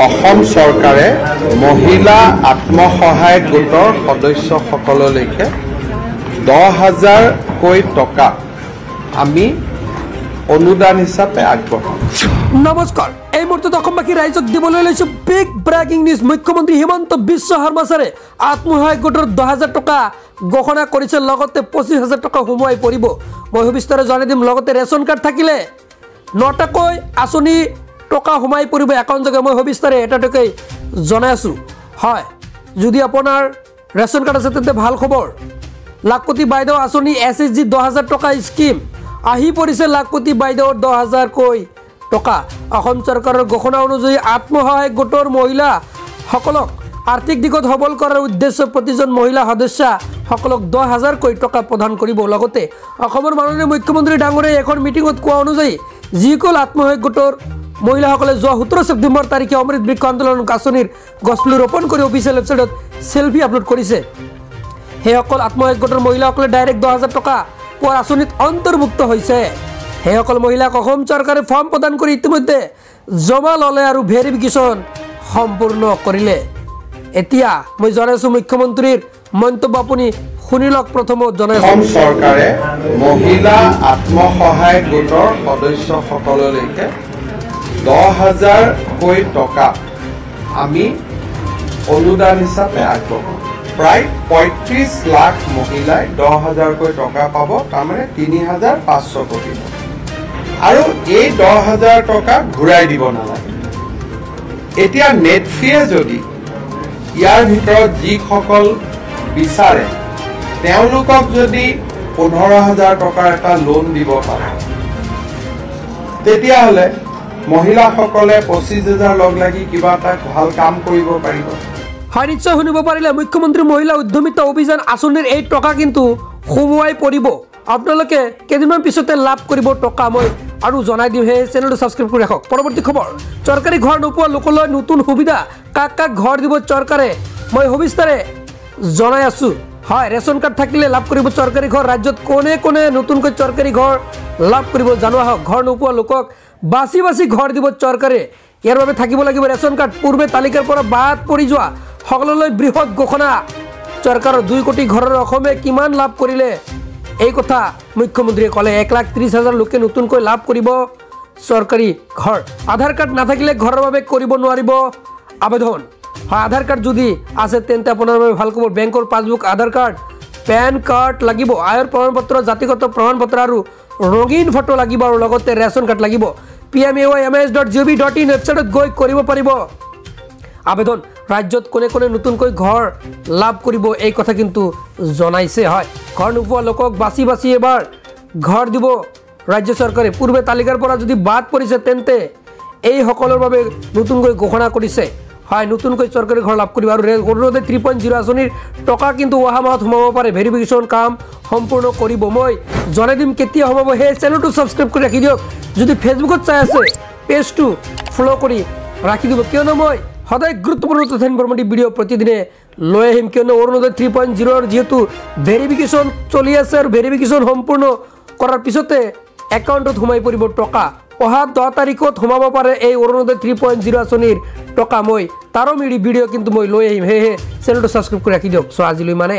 অসম চৰকাৰে মহিলা আত্মসহায়ক গোটৰ সদস্যসকললৈকে 10,000 কৈ টকা আমি অনুদান হিচাপে আগবঢ়াম। নমস্কাৰ, এই মুহূৰ্তত অসমবাসী ৰাইজক দিবলৈ লৈছো বিগ ব্ৰেকিং নিউজ। মুখ্যমন্ত্ৰী হিমন্ত বিশ্ব শৰ্মা ছাৰে আত্মসহায়ক গোটৰ 10,000 টকা ঘোষণা কৰিছে, লগতে 25,000 টকা সোমোৱাই পৰিব। মই সবিস্তাৰে জনাই দিম। লগতে ৰেচন কাৰ্ড থাকিলে 9টাকৈ আঁচনি টকা সোমাই পৰিব একাউণ্টযোগে। মই সবিস্তাৰে এটাকৈ জনাই আছোঁ। হয়, যদি আপোনাৰ ৰেচন কাৰ্ড আছে তেন্তে ভাল খবৰ। লাখপতি বাইদেউ আঁচনি SSG 10,000 টকা স্কিম আহি পৰিছে। লাখপতি বাইদেউৰ 10,000 কৈ টকা অসম চৰকাৰৰ ঘোষণা অনুযায়ী আত্মসহায়ক গোটৰ মহিলাসকলক আৰ্থিক দিশত সবল কৰাৰ উদ্দেশ্যে প্ৰতিজন মহিলা সদস্যাসকলক 10,000 কৈ টকা প্ৰদান কৰিব। লগতে অসমৰ মাননীয় মুখ্যমন্ত্ৰী ডাঙৰীয়াই এখন মিটিঙত কোৱা অনুযায়ী যিসকল আত্মসহায়ক গোটৰ মহিলাসকলে যোৱা 17 ছেপ্টেম্বৰ তাৰিখে অমৃত বৃক্ষ আন্দোলন আঁচনিৰ গছপুলি ৰোপণ কৰি অফিচিয়েল ৱেবছাইটত চেলফি আপলোড কৰিছে, সেইসকল আত্মসহায়ক গোটৰ মহিলাসকলে ডাইৰেক্ট 10,000 টকা পোৱাৰ আঁচনিত অন্তৰ্ভুক্ত হৈছে। সেইসকল মহিলাক অসম চৰকাৰে ফৰ্ম প্ৰদান কৰি ইতিমধ্যে জমা ল'লে আৰু ভেৰিফিকেশ্যন সম্পূৰ্ণ কৰিলে। এতিয়া মই জনাইছোঁ মুখ্যমন্ত্ৰীৰ মন্তব্য, আপুনি শুনি লওক। প্ৰথমত জনাইছোঁ অসম চৰকাৰে মহিলা আত্মসহায়ক গোটৰ সদস্যসকললৈকে 10,000 কৈ টকা আমি অনুদান হিচাপে আগবঢ়াম। প্ৰায় 35 লাখ মহিলাই 10,000 কৈ টকা পাব, তাৰমানে 3,500 কোটি। আৰু এই 10,000 টকা ঘূৰাই দিব নালাগে। এতিয়া নেটফিয়ে যদি ইয়াৰ ভিতৰত যিসকল বিচাৰে তেওঁলোকক যদি 15,000 টকাৰ এটা লোন দিব পাৰে, তেতিয়াহ'লে মহিলাসকলে 25,000 লগ লাগি কিবা এটা ভাল কাম কৰিব পাৰিব। হয়, নিশ্চয় শুনিব পাৰিলে। মুখ্যমন্ত্ৰী মহিলা উদ্যমিতা অভিযান আঁচনিৰ এই টকা কিন্তু সোমোৱাই পৰিব। আপোনালোকে কেইদিনমান পিছতে লাভ কৰিব টকা। মই আৰু জনাই দিম, সেই চেনেলটো ছাবস্ক্ৰাইব কৰি ৰাখক। পৰৱৰ্তী খবৰ, চৰকাৰী ঘৰ নোপোৱা লোকলৈ নতুন সুবিধা। কাক কাক ঘৰ দিব চৰকাৰে, মই সবিস্তাৰে জনাই আছোঁ। হয়, ৰেচন কাৰ্ড থাকিলে লাভ কৰিব চৰকাৰী ঘৰ। ৰাজ্যত কোনে কোনে নতুনকৈ চৰকাৰী ঘৰ লাভ কৰিব জনোৱা হওক। ঘৰ নোপোৱা লোকক বাছি বাছি ঘৰ দিব চৰকাৰে। ইয়াৰ বাবে থাকিব লাগিব ৰেচন কাৰ্ড। পূৰ্বে তালিকাৰ পৰা বাদ পৰি যোৱা সকললৈ বৃহৎ ঘোষণা চৰকাৰৰ। 2 কোটি ঘৰৰ অসমে কিমান লাভ কৰিলে এই কথা মুখ্যমন্ত্ৰীয়ে ক'লে। 1,30,000 লোকে নতুনকৈ লাভ কৰিব চৰকাৰী ঘৰ। আধাৰ কাৰ্ড নাথাকিলে ঘৰৰ বাবে কৰিব নোৱাৰিব আবেদন। হয়, আধাৰ কাৰ্ড যদি আছে তেন্তে আপোনাৰ বাবে ভাল খবৰ। বেংকৰ পাছবুক, আধাৰ কাৰ্ড, পেন কাৰ্ড লাগিব, আয়ৰ প্ৰমাণপত্ৰ, জাতিগত প্ৰমাণপত্ৰ আৰু ৰঙীন ফটো লাগিব, আৰু লগতে ৰেচন কাৰ্ড লাগিব। PMAYMS.gov.in ৱেবছাইটত গৈ কৰিব পাৰিব আবেদন। ৰাজ্যত কোনে কোনে নতুনকৈ ঘৰ লাভ কৰিব এই কথা কিন্তু জনাইছে। হয়, ঘৰ নোপোৱা লোকক বাছি বাছি এবাৰ ঘৰ দিব ৰাজ্য চৰকাৰে। পূৰ্বে তালিকাৰ পৰা যদি বাদ পৰিছে তেন্তে এইসকলৰ বাবে নতুনকৈ ঘোষণা কৰিছে। হয়, নতুনকৈ চৰকাৰী ঘৰ লাভ কৰিব। আৰু অৰুণোদয় 3.0 আঁচনিৰ টকা কিন্তু অহা মাহত সোমাব পাৰে। ভেৰিফিকেশ্যন কাম সম্পূৰ্ণ কৰিব। মই জনাই দিম কেতিয়া সোমাব। সেই চেনেলটো ছাবস্ক্ৰাইব কৰি ৰাখি দিয়ক। যদি ফেচবুকত চাই আছে পেজটো ফ'ল' কৰি ৰাখি দিব, কিয়নো মই সদায় গুৰুত্বপূৰ্ণ তথ্য ইনফৰ্মেটিভ ভিডিঅ' প্ৰতিদিনে লৈ আহিম। কিয়নো অৰুণোদয় 3.0ৰ যিহেতু ভেৰিফিকেশ্যন চলি আছে, আৰু ভেৰিফিকেশ্যন সম্পূৰ্ণ কৰাৰ পিছতে একাউণ্টত সোমাই পৰিব টকা। অহা 10 তাৰিখত সোমাব পাৰে এই অৰুণোদয় 3.0 আঁচনিৰ টকা। মই তাৰো ভিডিঅ' কিন্তু মই লৈ আহিম। সেয়েহে চেনেলটো ছাবস্ক্ৰাইব কৰি ৰাখি দিয়ক। চ' আজিলৈ মানে